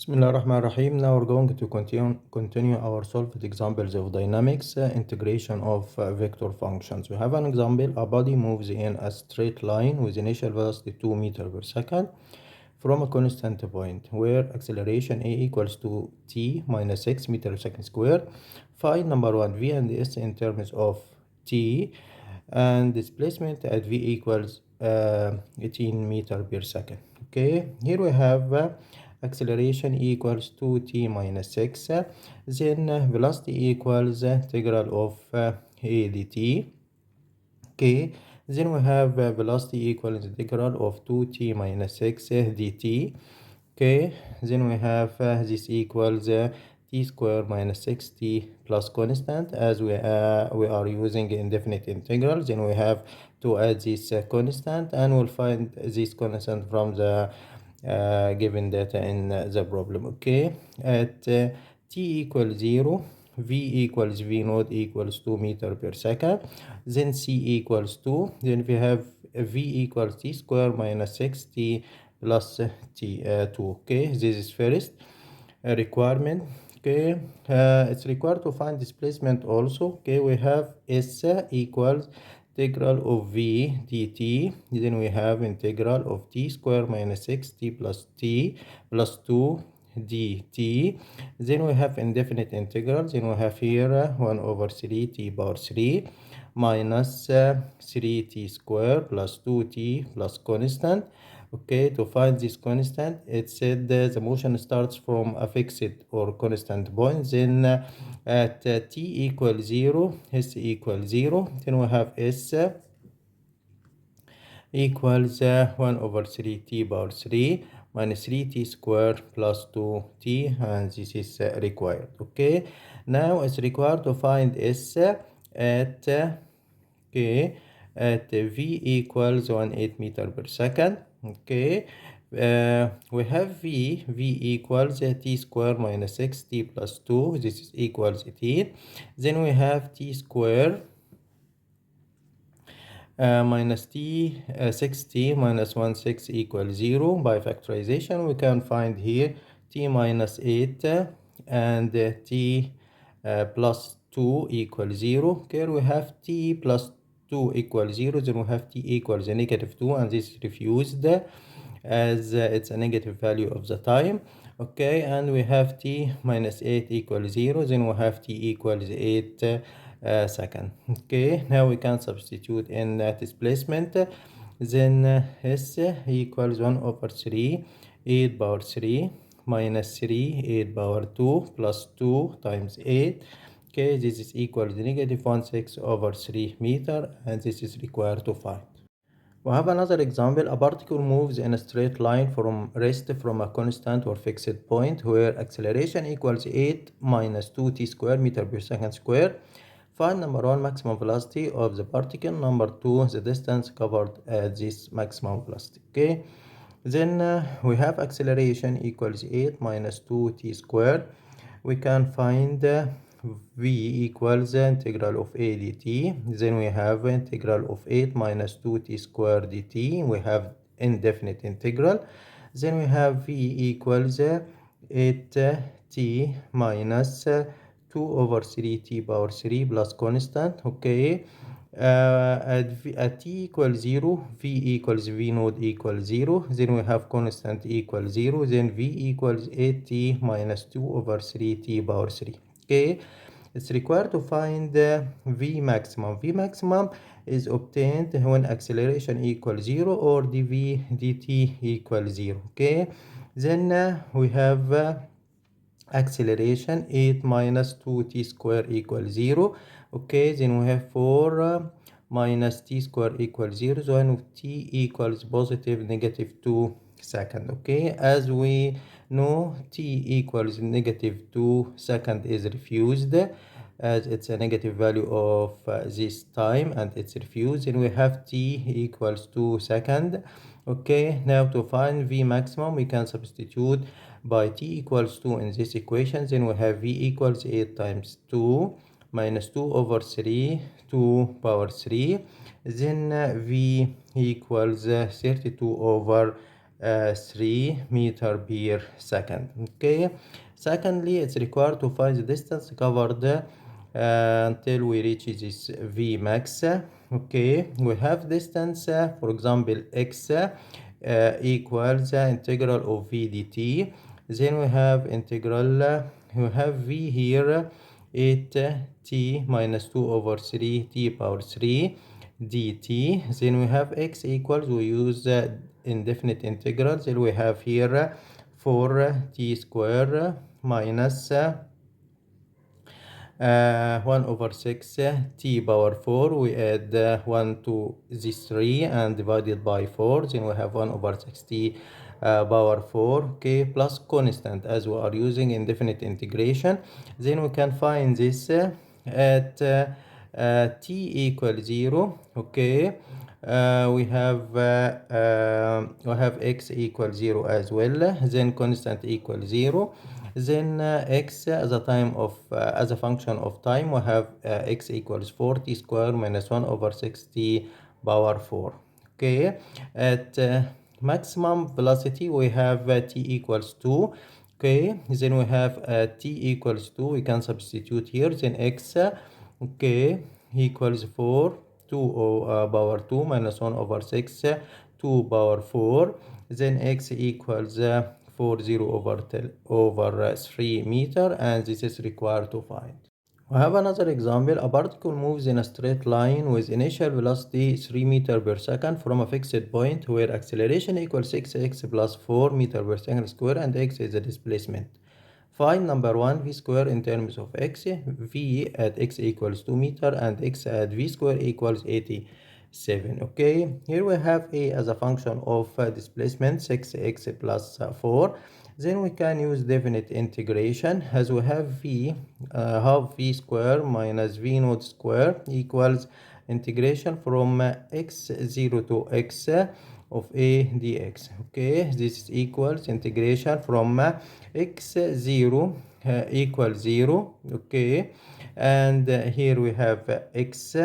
Bismillah ar-Rahman ar-Rahim. Now we're going to continue our solved examples of dynamics, integration of vector functions. We have an example: a body moves in a straight line with initial velocity 2 meters per second from a constant point where acceleration a equals to t minus 6 meters per second square. Find number 1 v and s in terms of t and displacement at v equals 18 meters per second. Okay, here we have acceleration equals 2t minus 6, then velocity equals integral of a dt. Okay, then we have velocity equals integral of 2t minus 6 dt. Okay, then we have this equals t square minus 6t plus constant. As we are using indefinite integral, then we have to add this constant, and we'll find this constant from the given data in the problem. Okay, at t equals 0, v equals v naught equals 2 meters per second, then c equals 2, then we have v equals t square minus 6t plus t 2. Okay, this is first requirement. Okay, it's required to find displacement also. Okay, we have s equals integral of v dt, then we have integral of t square minus 6t plus t plus 2 dt, then we have indefinite integrals, then we have here 1 over 3t power 3 minus 3t square plus 2t plus constant. Okay, to find this constant, it said the motion starts from a fixed or constant point, then at t equals 0, s equals 0, then we have s equals 1 over 3t power 3 minus 3t square plus 2t, and this is required. Okay, now it's required to find s at okay at v equals 18 meters per second. Okay, we have v equals t square minus 6t plus 2, this is equals 18, then we have t square minus t 6t minus 1 6 equals 0. By factorization we can find here t minus 8 and t plus 2 equals 0. Here we have t plus 2 equals 0, then we have t equals a negative 2, and this is refused as it's a negative value of the time. Okay, and we have t minus 8 equals 0, then we have t equals 8 second. Okay, now we can substitute in displacement, then s equals 1 over 3 8 power 3 minus 3 8 power 2 plus 2 times 8. Okay, this is equal to negative 1/6 over 3 meter, and this is required to find. We have another example. A particle moves in a straight line from rest from a constant or fixed point where acceleration equals 8 minus 2t square meter per second square. Find number 1 maximum velocity of the particle, number 2 the distance covered at this maximum velocity. Okay, then we have acceleration equals 8 minus 2t square. We can find v equals integral of a dt, then we have integral of 8 minus 2t square dt, we have indefinite integral, then we have v equals 8t minus 2 over 3t power 3 plus constant. Okay, at t equals 0, v equals v naught equals 0, then we have constant equals 0, then v equals 8t minus 2 over 3t power 3. Okay, it's required to find v maximum. V maximum is obtained when acceleration equals 0 or dv dt equals 0. Okay, then we have acceleration 8 minus 2t square equals 0. Okay, then we have 4 minus t square equals 0, so when t equals positive negative 2 second. Okay, as we know, t equals negative 2 second is refused as it's a negative value of this time, and it's refused, and we have t equals 2 second. Okay, now to find v maximum we can substitute by t equals 2 in this equation, then we have v equals 8 times 2 minus 2 over 3 2 power 3, then v equals 32 over 3 meter per second. Okay. Secondly, it's required to find the distance covered until we reach this V max. Okay, we have distance, for example, x equals integral of V dt. Then we have integral, we have V here, 8t minus 2 over 3t power 3 dt. Then we have x equals, we use indefinite integrals. Then we have here 4t square minus 1 over 6 t power 4. We add 1 to this 3 and divided by 4. Then we have 1 over 6 t power 4, okay, plus constant, as we are using indefinite integration. Then we can find this at t equals 0, okay. We have x equals 0 as well. Then constant equals 0. Then x as a time of as a function of time, we have x equals 4t square minus 1 over 6t power 4. Okay, at maximum velocity we have t equals 2. Okay, then we have t equals 2. We can substitute here. Then x okay equals 4 2 power 2 minus 1 over 6 2 power 4. Then x equals 40 over 3 meter, and this is required to find. We have another example. A particle moves in a straight line with initial velocity 3 meter per second from a fixed point where acceleration equals 6x plus 4 meter per second square, and x is the displacement. Find number 1 v square in terms of x, v at x equals 2 meter and x at v square equals 87. Okay, here we have a as a function of displacement 6x plus 4. Then we can use definite integration, as we have v half v square minus v naught square equals integration from x0 to x of a dx. Okay, this equals integration from x0 equals 0. Okay, and here we have x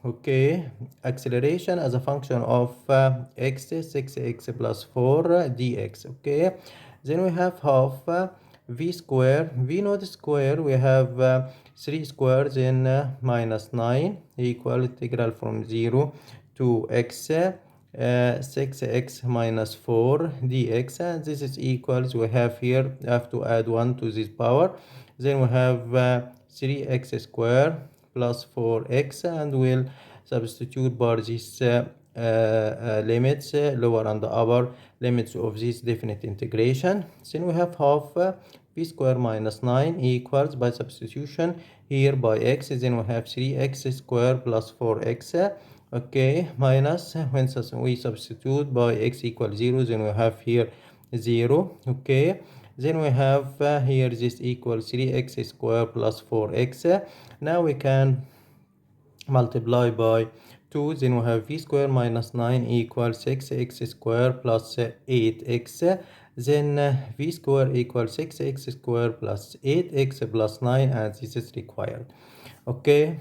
okay, acceleration as a function of x 6x plus 4 dx. Okay, then we have half v square v naught square. We have 3 squares in minus 9 equal integral from 0 to x 6x minus 4 dx, and this is equals, we have here have to add 1 to this power. Then we have 3x square plus 4x, and we'll substitute by these limits, lower and upper limits of this definite integration. Then we have half v square minus 9 equals, by substitution here by x, then we have 3x square plus 4x. Okay, minus, when we substitute by x equals 0, then we have here 0. Okay, then we have here this equals 3x square plus 4x. Now we can multiply by 2, then we have v square minus 9 equals 6x square plus 8x. Then v square equals 6x square plus 8x plus 9, and this is required. Okay,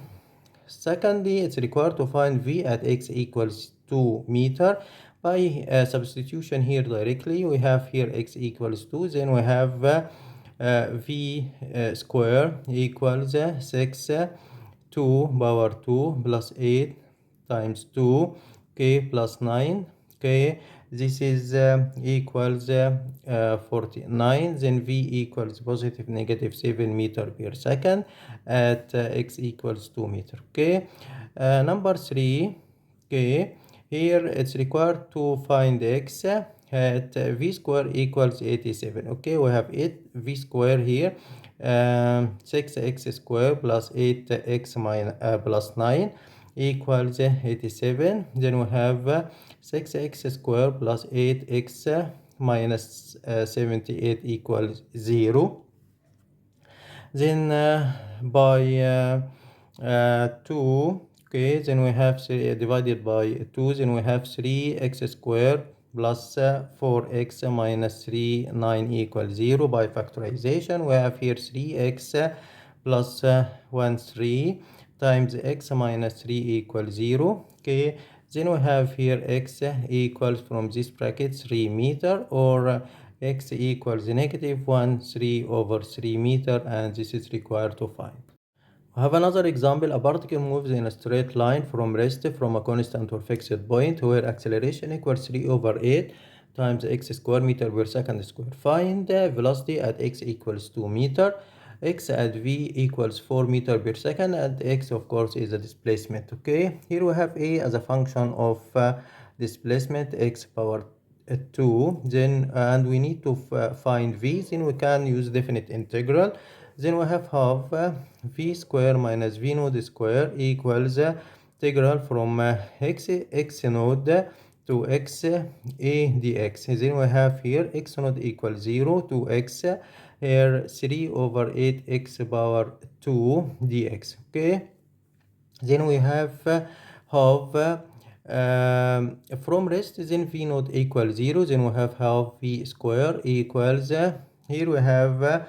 secondly, it's required to find v at x equals 2 meter. By substitution here directly, we have here x equals 2, then we have v square equals 6 2 power 2 plus 8 times 2, okay, plus 9. Okay, this is equals 49. Then v equals positive negative 7 meter per second at x equals 2 meter. Okay, number 3. Okay, here it's required to find x at v square equals 87. Okay, we have 8 v square here, 6x square plus 8x minus plus 9 equals 87. Then we have 6x square plus 8x minus 78 equals 0. Then by 2, okay, then we have divided by 2, then we have 3x square plus 4x minus 3 9 equals 0. By factorization, we have here 3x plus 1 3 times x minus 3 equals 0. Okay, Then we have here x equals from this bracket 3 meter, or x equals negative 1 3 over 3 meter, and this is required to find. We have another example. A particle moves in a straight line from rest from a constant or fixed point where acceleration equals 3 over 8 times x square meter per second square. Find the velocity at x equals 2 meter, x at v equals 4 meter per second, and x of course is the displacement. Okay, here we have a as a function of displacement x power 2, then and we need to find v. Then we can use definite integral. Then we have half v square minus v node square equals integral from x node to x a dx. Then we have here x node equals 0 to x here 3 over 8 x power 2 dx. Okay, then we have half from rest, then v node equals 0, then we have half v square equals here we have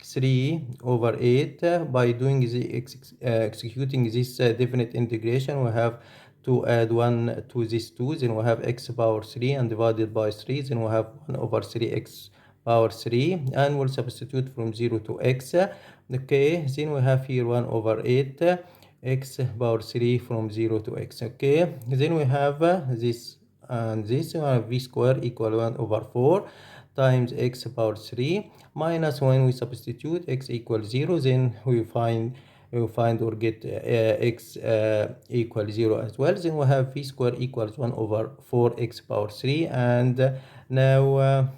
3 over 8 by doing the executing this definite integration. We have to add 1 to this 2, then we have x power 3 and divided by 3, then we have 1 over 3 x power 3, and we'll substitute from 0 to x. Okay, then we have here 1 over 8 x power 3 from 0 to x. Okay, then we have this and this v square equal 1 over 4 times x power 3 minus, when we substitute x equals 0, then we find or get x equals 0 as well. Then we have v square equals 1 over 4 x power 3, and now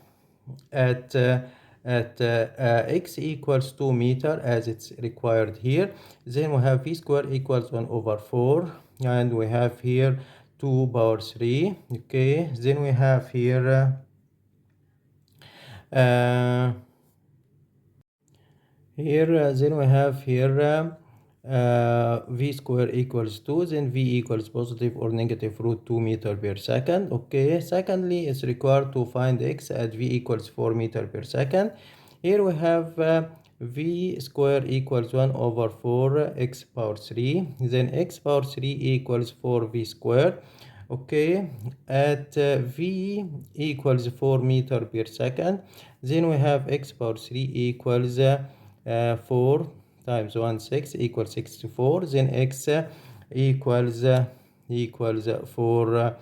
at x equals 2 meter as it's required here, then we have v square equals 1 over 4, and we have here 2 power 3. Okay, then we have here then we have here v square equals 2, then v equals positive or negative root 2 meter per second. Okay, secondly, it's required to find x at v equals 4 meter per second. Here we have v square equals 1 over 4 x power 3, then x power 3 equals 4 v square. Okay, at v equals 4 meter per second, then we have x power 3 equals 4 times 1 6 equals 64, then x equals 4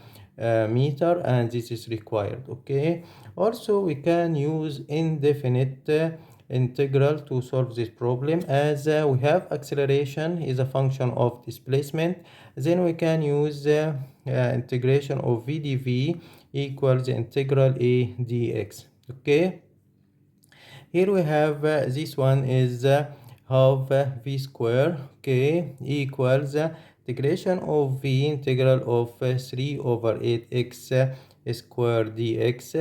meter, and this is required. Okay, also we can use indefinite integral to solve this problem, as we have acceleration is a function of displacement. Then we can use integration of v dv equals integral a dx. Okay, here we have this one is half v square, okay, equals integration of v integral of 3 over 8 x square dx.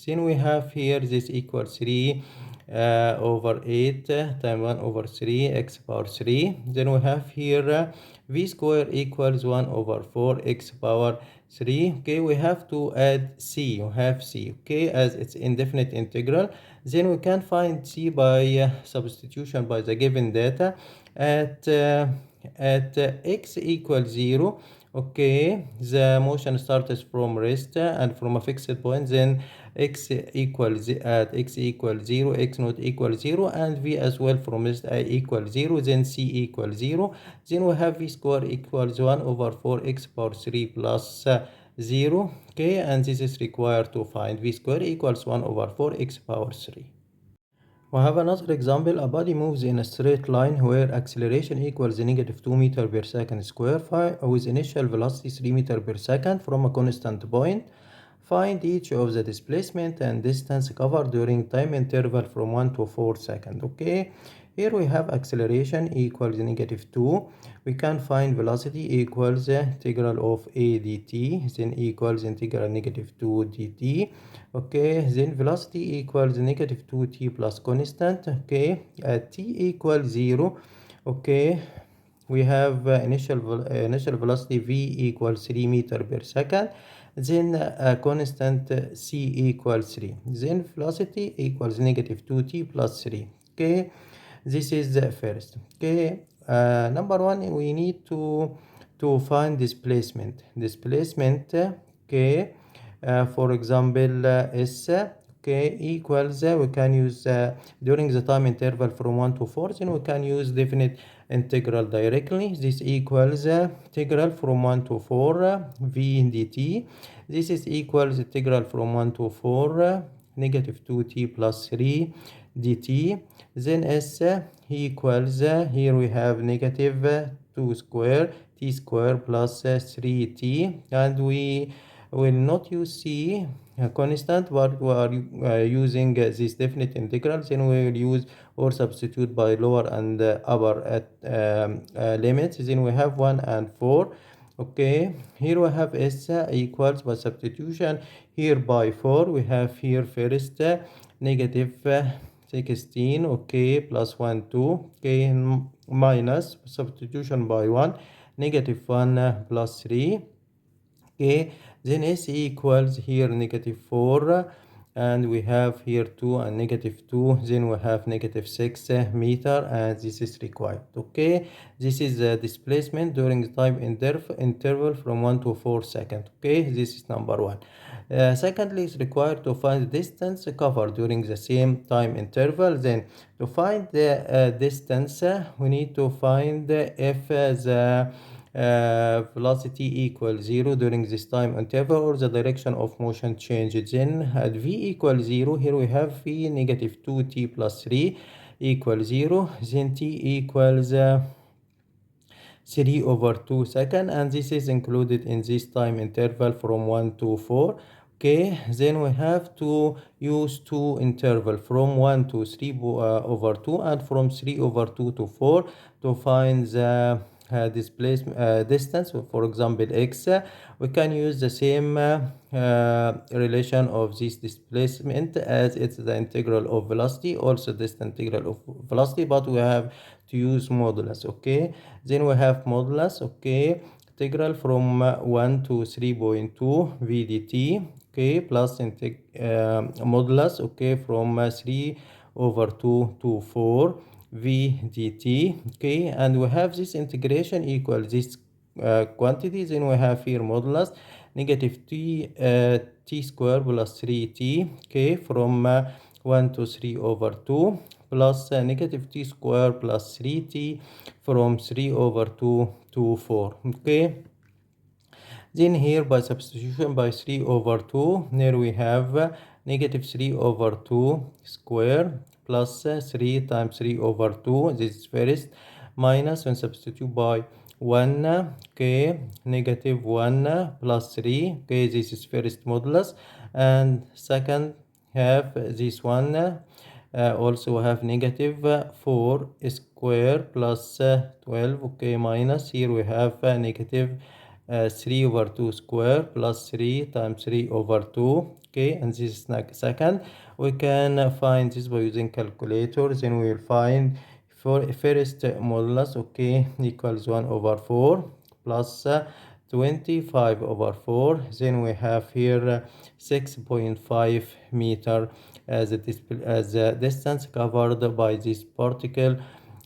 Then we have here this equals 3 over 8 times 1 over 3 x power 3. Then we have here v square equals 1 over 4 x power 3. Okay, we have to add c. We have c, okay, as it's indefinite integral. Then we can find c by substitution by the given data at x equals 0. Okay, the motion starts from rest and from a fixed point, then x equals 0, x not equals 0, and v as well from rest equals 0, then c equals 0. Then we have v square equals 1 over 4 x power 3 plus 0. Okay, and this is required to find v square equals 1 over 4 x power 3. We have another example. A body moves in a straight line where acceleration equals negative 2 meter per second square with initial velocity 3 meter per second from a constant point. Find each of the displacement and distance covered during time interval from 1 to 4 seconds. Okay, here we have acceleration equals negative 2. We can find velocity equals integral of a dt, then equals integral negative 2 dt. Okay, then velocity equals negative 2t plus constant. Okay, at t equals 0. Okay, we have initial velocity v equals 3 meter per second, then constant c equals 3, then velocity equals negative 2t plus 3. Okay, this is the first. Okay, number one, we need to to find displacement. Okay, for example, S, okay, equals, we can use during the time interval from 1 to 4, then we can use definite integral directly. This equals integral from 1 to 4 v dt. This is equals integral from 1 to 4 negative 2t plus 3 dt. Then S equals, here we have negative 2 square t square plus 3t, and we will not use c constant, but we are using this definite integrals, and we will use or substitute by lower and upper limits. Then we have 1 and 4. Okay, here we have s equals by substitution here by 4. We have here first negative 16, okay, plus 1 2, okay, minus substitution by 1 negative 1 plus 3. Okay, then s equals here negative 4, and we have here 2 and negative 2, then we have negative 6 meter, and this is required. Okay, this is the displacement during the time interval from 1 to 4 seconds. Okay, this is number 1. Secondly, it's required to find the distance covered during the same time interval. Then to find the distance, we need to find if the velocity equals 0 during this time interval, or the direction of motion changes. Then at v equals 0, here we have v negative 2t plus 3 equals 0, then t equals 3 over 2 seconds, and this is included in this time interval from 1 to 4. Okay, then we have to use two interval from 1 to 3 over 2 and from 3 over 2 to 4 to find the displacement distance. For example, x, we can use the same relation of this displacement as it's the integral of velocity, also this integral of velocity, but we have to use modulus. Okay, then we have modulus. Okay, integral from 1 to 3.2 v dt. Okay, plus modulus, okay, from 3 over 2 to 4 v dt. Okay, and we have this integration equal this quantity. Then we have here modulus negative t square plus 3t, okay, from 1 to 3 over 2 plus negative t square plus 3t from 3 over 2 to 4. Okay, then here by substitution by 3 over 2, here we have negative 3 over 2 square plus 3 times 3 over 2, this is first, minus when substitute by 1, okay, negative 1 plus 3, okay, this is first modulus, and second have this one, also have negative 4 square plus 12, okay, minus here we have negative 3 over 2 square plus 3 times 3 over 2, okay, and this is second. We can find this by using calculator. Then we will find for first modulus, okay, equals 1 over 4 plus 25 over 4. Then we have here 6.5 meter as the distance covered by this particle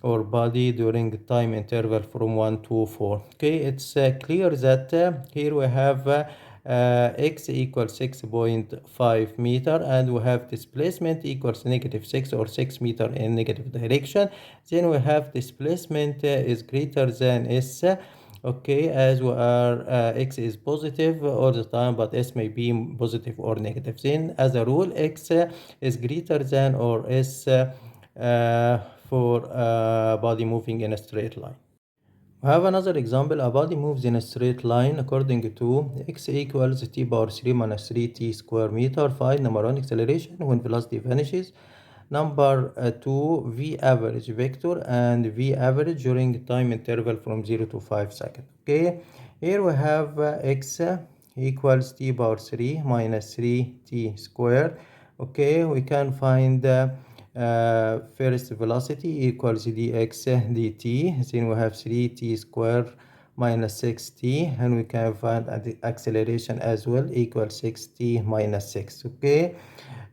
or body during the time interval from 1 to 4. Okay, it's clear that here we have x equals 6.5 meter, and we have displacement equals negative 6 or 6 meter in negative direction. Then we have displacement is greater than s, okay, as we are x is positive all the time, but s may be positive or negative. Then as a rule, x is greater than or s for a body moving in a straight line. We have another example. A body moves in a straight line according to x equals t power 3 minus 3t square meter. Find number 1 acceleration when velocity vanishes. Number 2 v average vector and v average during time interval from 0 to 5 seconds. Okay, here we have x equals t power 3 minus 3t square. Okay, we can find first velocity equals dx dt. Then we have 3t square minus 6t, and we can find the acceleration as well equals 6t minus 6. Okay,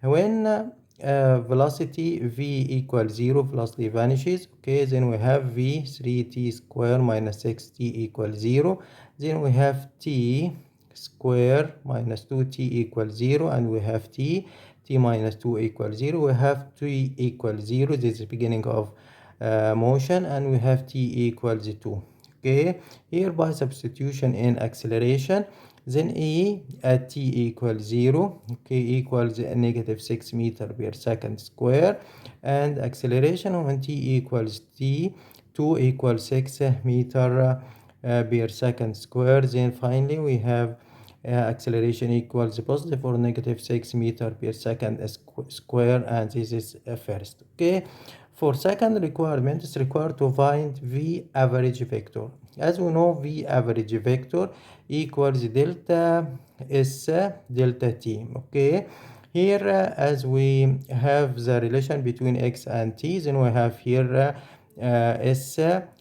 when velocity v equals 0, velocity vanishes. Okay, then we have v 3t square minus 6t equals 0. Then we have t square minus 2t equals 0, and we have t minus 2 equals 0. We have t equals 0, this is the beginning of motion, and we have t equals 2. Okay, here by substitution in acceleration, then e at t equals 0, okay, equals negative 6 meter per second square, and acceleration when t equals t 2 equals 6 meter per second square. Then finally we have acceleration equals positive or negative 6 meter per second square, and this is first. Okay, for second requirement, it's required to find v average vector. As we know, v average vector equals delta s delta t. Okay, here as we have the relation between x and t, then we have here s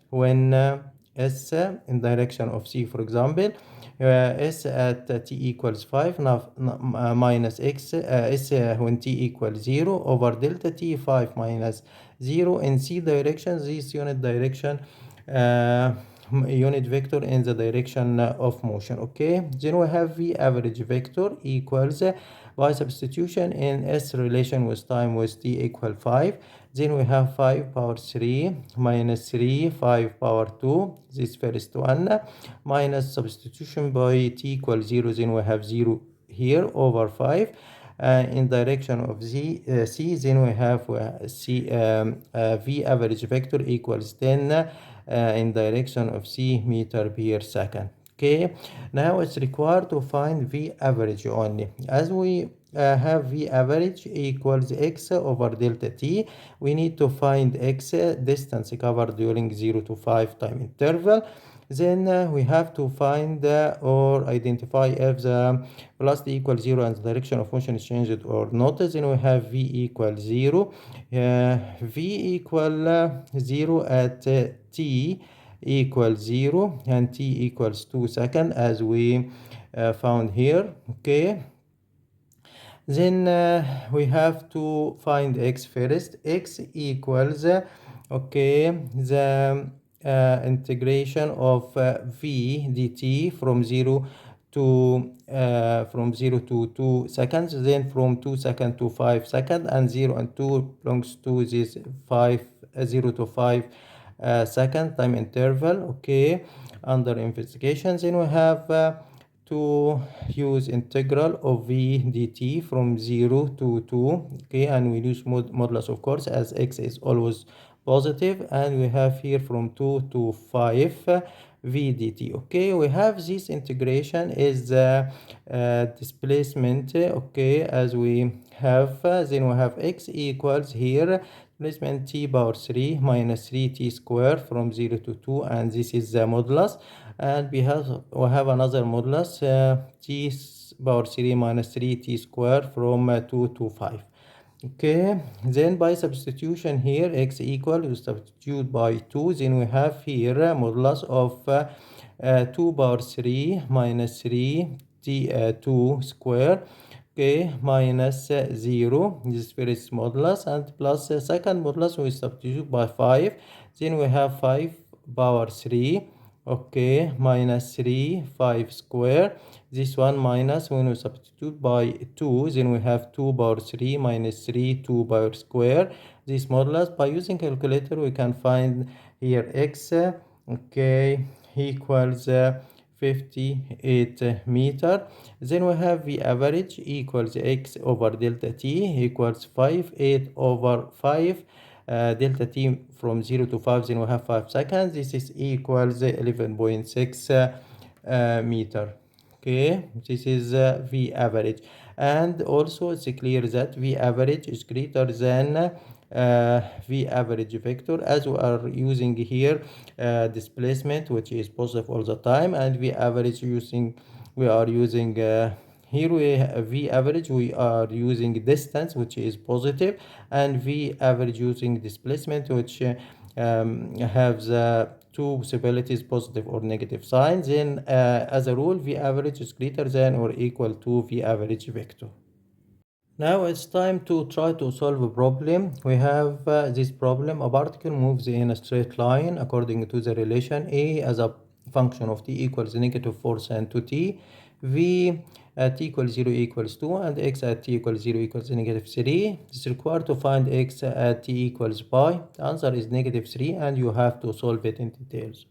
when s in direction of c, for example, s at t equals 5 minus x s when t equals 0 over delta t 5 minus 0 in c direction, this unit direction unit vector in the direction of motion. Okay, then we have v average vector equals by substitution in s relation with time with t equal 5, then we have 5 power 3 minus 3 5 power 2, this first one, minus substitution by t equals 0, then we have 0 here over 5. In direction of c, then we have v average vector equals 10 in direction of c meter per second. Okay, now it's required to find v average only. As we have v average equals x over delta t, we need to find x distance covered during 0 to 5 time interval. Then we have to find or identify if the velocity equals 0 and the direction of motion is changed or not. Then we have v equals 0. V equal 0 at t equals 0 and t equals 2 seconds as we found here. Okay, then we have to find x first. X equals okay, the integration of v dt from 0 to 2 seconds, then from 2 seconds to 5 seconds, and 0 and 2 belongs to this 0 to 5 second time interval. Okay, under investigation, then we have to use integral of v dt from 0 to 2. Okay, and we use modulus, of course, as x is always positive, and we have here from 2 to 5 v dt. Okay, we have this integration is displacement. Okay, as we have then we have x equals here displacement t power 3 minus 3t square from 0 to 2, and this is the modulus. And we have another modulus t power 3 minus 3t square from 2 to 5. Okay, then by substitution here x equal, we substitute by 2, then we have here modulus of 2 power 3 minus 3 t 2 square, okay, minus 0, this first modulus, and plus second modulus we substitute by 5, then we have 5 power 3, okay, minus 3 5 square, this one minus when we substitute by 2, then we have 2 power 3 minus 3 2 power square, this modulus. By using calculator we can find here x, okay, equals 58 meter. Then we have v average equals x over delta t equals 8 over 5 delta t from 0 to 5, then we have 5 seconds, this is equals 11.6 meter. Okay, this is v average, and also it's clear that v average is greater than v average vector, as we are using here displacement which is positive all the time, and v average we are using here we have v average, we are using distance which is positive, and v average using displacement which have the two possibilities, positive or negative signs. Then as a rule v average is greater than or equal to v average vector. Now it's time to try to solve a problem. We have this problem. A particle moves in a straight line according to the relation A as a function of t equals -4 sin 2t, v at t equals 0 equals 2, and x at t equals 0 equals -3. It's required to find x at t equals pi. The answer is -3, and you have to solve it in details.